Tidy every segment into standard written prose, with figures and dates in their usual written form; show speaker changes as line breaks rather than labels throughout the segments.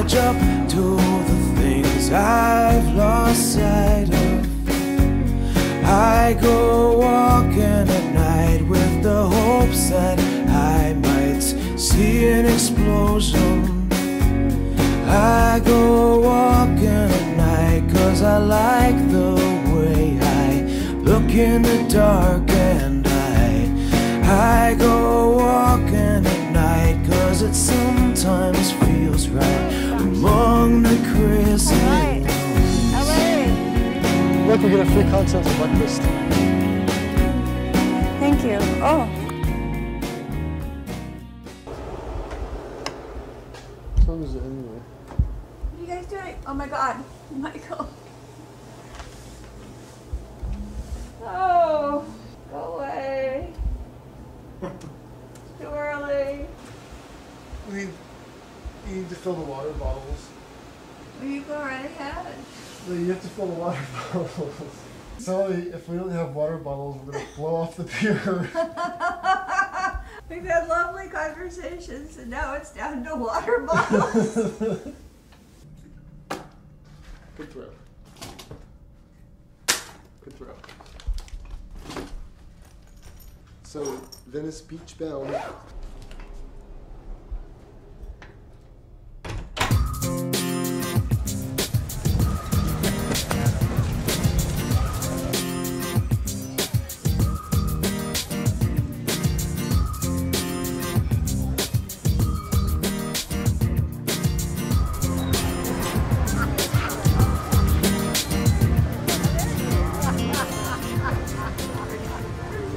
catch up to the things I've lost sight of. I go walking at night with the hopes that I might see an explosion. I go walking at night 'cause I like the way I look in the dark, and I go walking at night 'cause it sometimes feels right among the crazy.
Look, we get a free continental breakfast.
Thank you. Oh.
What time is it anyway?
What are you guys doing? Oh my God, Michael. Oh, go away. It's too early.
You need to fill the water bottles.
Well, you go right ahead.
No, you have to fill the water bottles. So if we don't have water bottles, we're going to blow off the pier.
We've had lovely conversations, and now it's down to water bottles.
Good throw. Good throw. So, Venice Beach bound.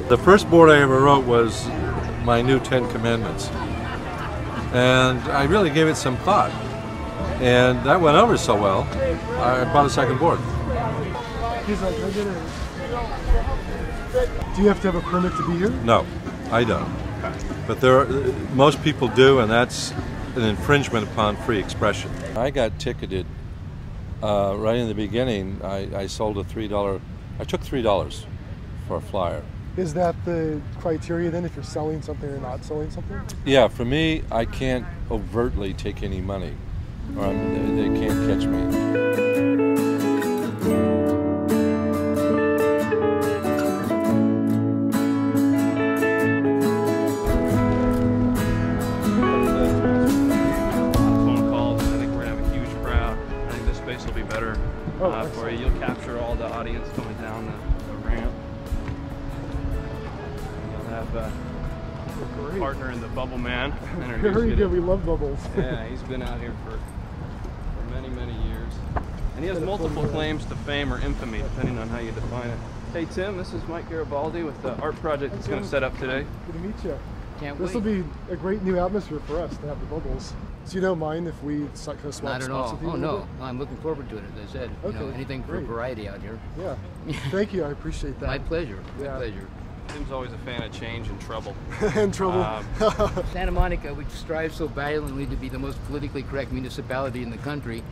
The first board I ever wrote was my new 10 Commandments, and I really gave it some thought, and that went over so well, I bought a second board.
He's like, I get it. Do you have to have a permit to be here?
No, I don't. But most people do, and that's an infringement upon free expression. I got ticketed right in the beginning. I sold a $3, I took $3 for a flyer.
Is that the criteria then, if you're selling something or not selling something?
Yeah, for me, I can't overtly take any money, or they can't catch me.
Phone calls, I think we're gonna have a huge crowd. I think this space will be better for you. You'll capture all the audience coming down the ramp. Have a partner in the Bubble Man.
Very good, we love bubbles.
Yeah, he's been out here for many, many years. And he has multiple claims to fame or infamy, depending on how you define it. Hey Tim, this is Mike Garibaldi with the art project that's going to set up today.
Good to meet you.
Can't
This will be a great new atmosphere for us to have the bubbles. So you don't mind if we kind of swap spots with you?
Oh no, I'm looking forward to it, as I said.
Okay,
You know, anything for variety out here.
Yeah, thank you, I appreciate that.
My pleasure, my pleasure.
Tim's always a fan of change and trouble.
And trouble.
Santa Monica, which strives so valiantly to be the most politically correct municipality in the country,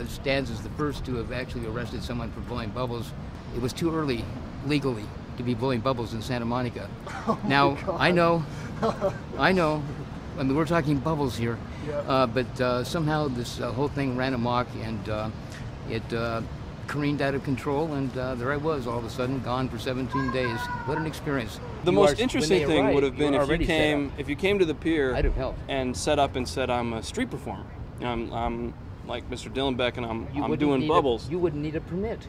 stands as the first to have actually arrested someone for blowing bubbles. It was too early, legally, to be blowing bubbles in Santa Monica.
Oh
now, I know, I mean, we're talking bubbles here,
yeah.
but somehow this whole thing ran amok, and it careened out of control, and there I was, all of a sudden, gone for 17 days. What an experience.
The most interesting thing would have been if you came to the pier
I'd have helped.
and set up and said, I'm a street performer. I'm like Mr. Dillenbeck, and I'm doing bubbles.
You wouldn't need a permit.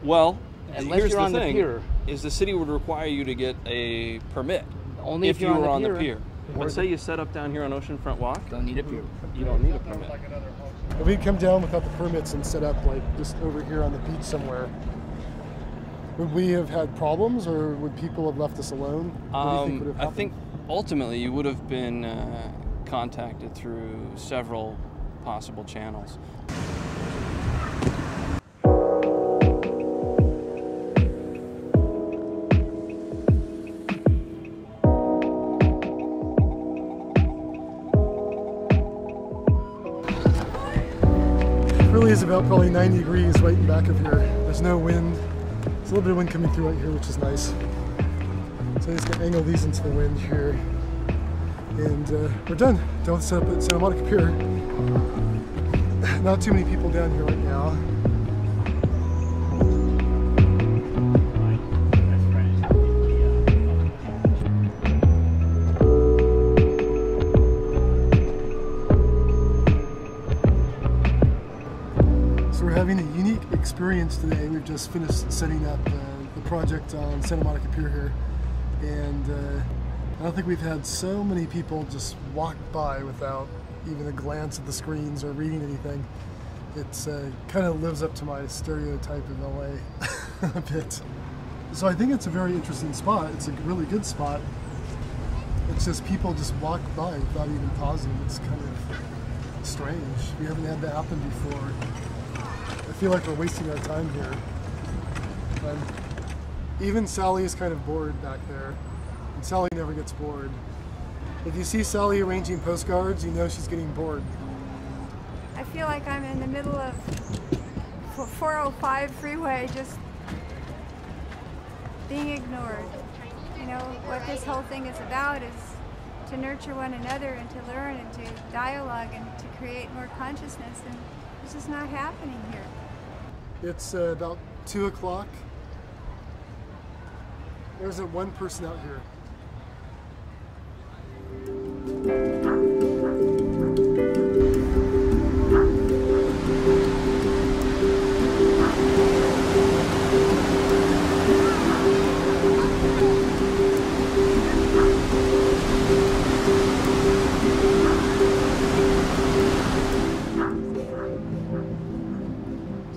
Well,
unless
here's
you're
the
on
thing,
the pier.
is the city would require you to get a permit
Only
if you were on the pier.
Or
But say you set up down here on Oceanfront Walk,
don't need a pier.
you don't need a permit.
If we come down without the permits and set up like just over here on the beach somewhere, would we have had problems, or would people have left us alone? What do you think would have happened?
I think ultimately you would have been contacted through several possible channels.
Really is about probably 90 degrees right in back of here. There's no wind. There's a little bit of wind coming through right here, which is nice. So I just gonna angle these into the wind here. And we're done. Don't set up at Santa Monica Pier. Not too many people down here right now. So we're having a unique experience today. We've just finished setting up the project on Santa Monica Pier here, and I don't think we've had so many people just walk by without even a glance at the screens or reading anything. It's kind of lives up to my stereotype of LA a bit. So I think it's a very interesting spot. It's a really good spot. It's just people just walk by without even pausing. It's kind of strange. We haven't had that happen before. I feel like we're wasting our time here. Even Sally is kind of bored back there. And Sally never gets bored. If you see Sally arranging postcards, you know she's getting bored.
I feel like I'm in the middle of 405 freeway, just being ignored. You know, what this whole thing is about is to nurture one another and to learn and to dialogue and to create more consciousness, and this is not happening here.
It's about 2 o'clock. There's one person out here.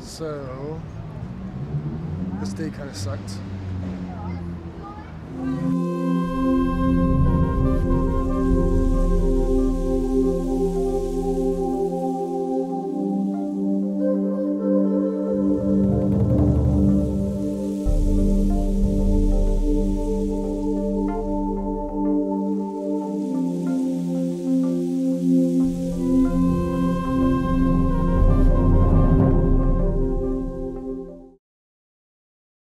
So, this day kind of sucked.